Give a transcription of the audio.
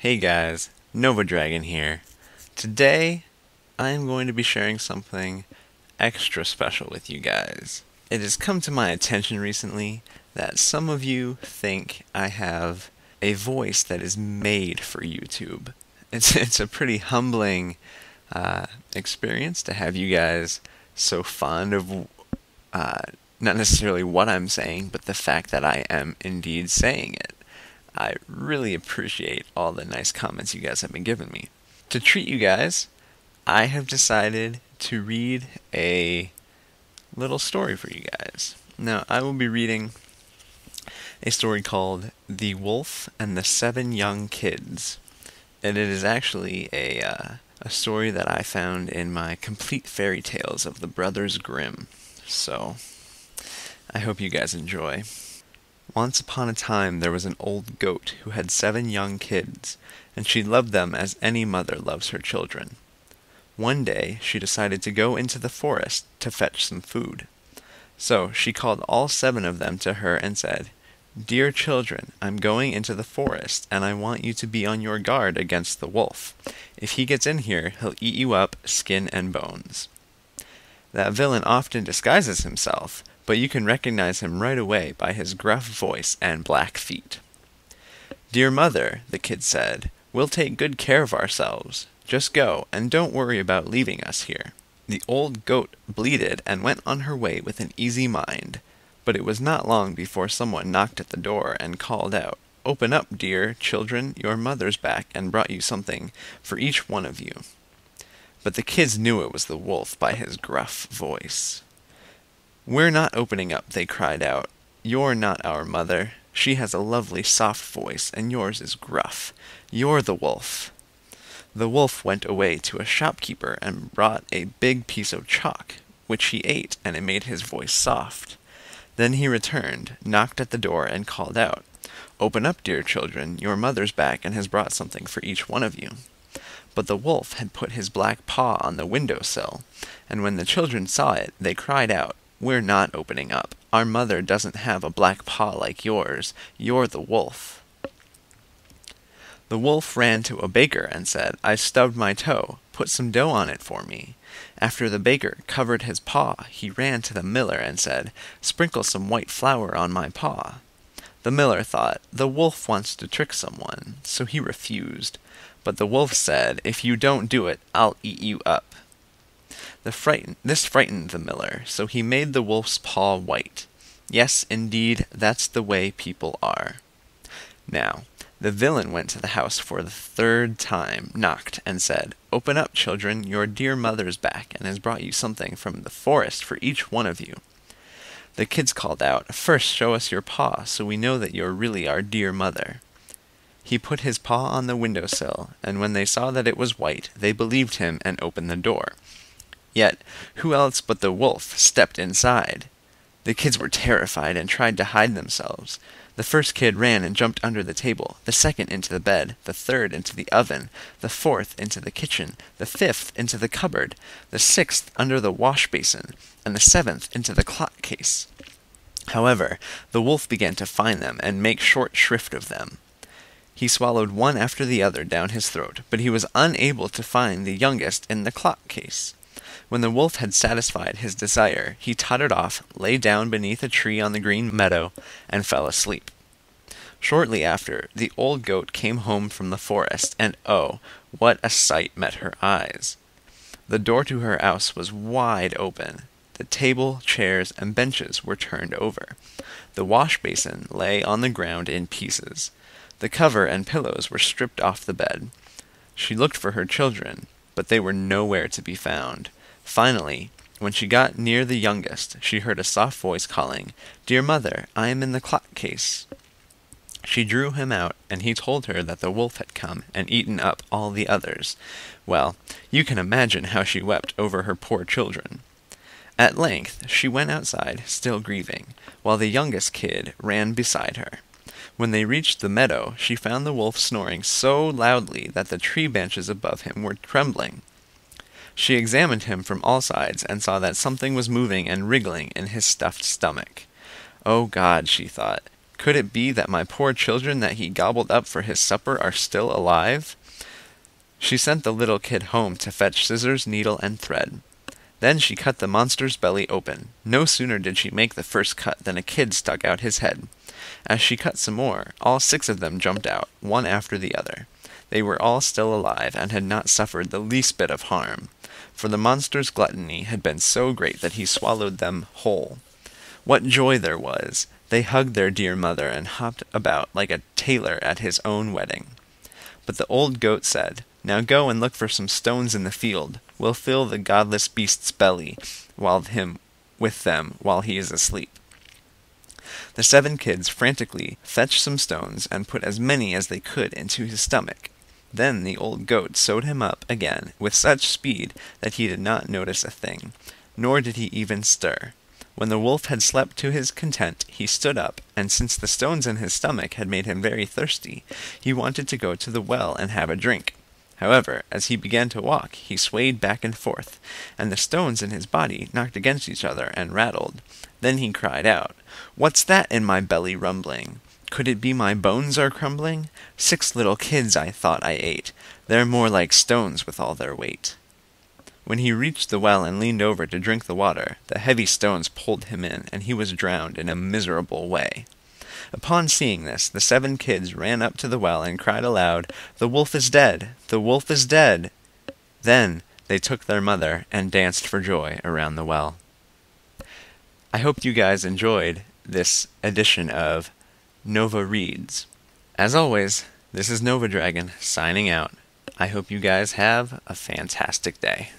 Hey guys, Nova Dragon here. Today, I am going to be sharing something extra special with you guys. It has come to my attention recently that some of you think I have a voice that is made for YouTube. It's a pretty humbling experience to have you guys so fond of not necessarily what I'm saying, but the fact that I am indeed saying it. I really appreciate all the nice comments you guys have been giving me. To treat you guys, I have decided to read a little story for you guys. Now, I will be reading a story called The Wolf and the Seven Young Kids. And it is actually a story that I found in my Complete Fairy Tales of the Brothers Grimm. So, I hope you guys enjoy. Once upon a time there was an old goat who had 7 young kids, and she loved them as any mother loves her children. One day she decided to go into the forest to fetch some food. So she called all 7 of them to her and said, "Dear children, I'm going into the forest, and I want you to be on your guard against the wolf. If he gets in here, he'll eat you up, skin and bones. That villain often disguises himself, but you can recognize him right away by his gruff voice and black feet." "Dear mother," the kid said, "we'll take good care of ourselves. Just go, and don't worry about leaving us here." The old goat bleated and went on her way with an easy mind, but it was not long before someone knocked at the door and called out, "Open up, dear children, your mother's back and brought you something for each one of you." But the kids knew it was the wolf by his gruff voice. "We're not opening up," they cried out. "You're not our mother. She has a lovely soft voice, and yours is gruff. You're the wolf." The wolf went away to a shopkeeper and brought a big piece of chalk, which he ate, and it made his voice soft. Then he returned, knocked at the door, and called out, "Open up, dear children, your mother's back and has brought something for each one of you." But the wolf had put his black paw on the window sill, and when the children saw it, they cried out, "We're not opening up. Our mother doesn't have a black paw like yours. You're the wolf." The wolf ran to a baker and said, "I stubbed my toe. Put some dough on it for me." After the baker covered his paw, he ran to the miller and said, "Sprinkle some white flour on my paw." The miller thought, "The wolf wants to trick someone," so he refused. But the wolf said, "If you don't do it, I'll eat you up." This frightened the miller, so he made the wolf's paw white. Yes, indeed, that's the way people are. Now, the villain went to the house for the 3rd time, knocked, and said, "Open up, children, your dear mother's back, and has brought you something from the forest for each one of you." The kids called out, "First show us your paw, so we know that you're really our dear mother." He put his paw on the windowsill, and when they saw that it was white, they believed him and opened the door. Yet, who else but the wolf stepped inside? The kids were terrified and tried to hide themselves. The first kid ran and jumped under the table, the second into the bed, the third into the oven, the fourth into the kitchen, the fifth into the cupboard, the sixth under the wash basin, and the 7th into the clock case. However, the wolf began to find them and make short shrift of them. He swallowed one after the other down his throat, but he was unable to find the youngest in the clock case. When the wolf had satisfied his desire, he tottered off, lay down beneath a tree on the green meadow, and fell asleep. Shortly after, the old goat came home from the forest, and oh, what a sight met her eyes! The door to her house was wide open. The table, chairs, and benches were turned over. The wash basin lay on the ground in pieces. The cover and pillows were stripped off the bed. She looked for her children, but they were nowhere to be found. Finally, when she got near the youngest, she heard a soft voice calling, "Dear mother, I am in the clock case." She drew him out, and he told her that the wolf had come and eaten up all the others. Well, you can imagine how she wept over her poor children. At length she went outside, still grieving, while the youngest kid ran beside her. When they reached the meadow, she found the wolf snoring so loudly that the tree branches above him were trembling. She examined him from all sides and saw that something was moving and wriggling in his stuffed stomach. "Oh God," she thought, Could it be that my poor children that he gobbled up for his supper are still alive? She sent the little kid home to fetch scissors, needle, and thread. Then she cut the monster's belly open. No sooner did she make the first cut than a kid stuck out his head. As she cut some more, all 6 of them jumped out, one after the other. They were all still alive, and had not suffered the least bit of harm, for the monster's gluttony had been so great that he swallowed them whole. What joy there was! They hugged their dear mother, and hopped about like a tailor at his own wedding. But the old goat said, "Now go and look for some stones in the field. We'll fill the godless beast's belly with them while he is asleep." The 7 kids frantically fetched some stones and put as many as they could into his stomach. Then the old goat sewed him up again with such speed that he did not notice a thing, nor did he even stir. When the wolf had slept to his content, he stood up, and since the stones in his stomach had made him very thirsty, he wanted to go to the well and have a drink. However, as he began to walk, he swayed back and forth, and the stones in his body knocked against each other and rattled. Then he cried out, "What's that in my belly rumbling? Could it be my bones are crumbling? 6 little kids I thought I ate. They're more like stones with all their weight." When he reached the well and leaned over to drink the water, the heavy stones pulled him in, and he was drowned in a miserable way. Upon seeing this, the 7 kids ran up to the well and cried aloud, "The wolf is dead! The wolf is dead!" Then they took their mother and danced for joy around the well. I hope you guys enjoyed this edition of Nova Reads. As always, this is Nova Dragon signing out. I hope you guys have a fantastic day.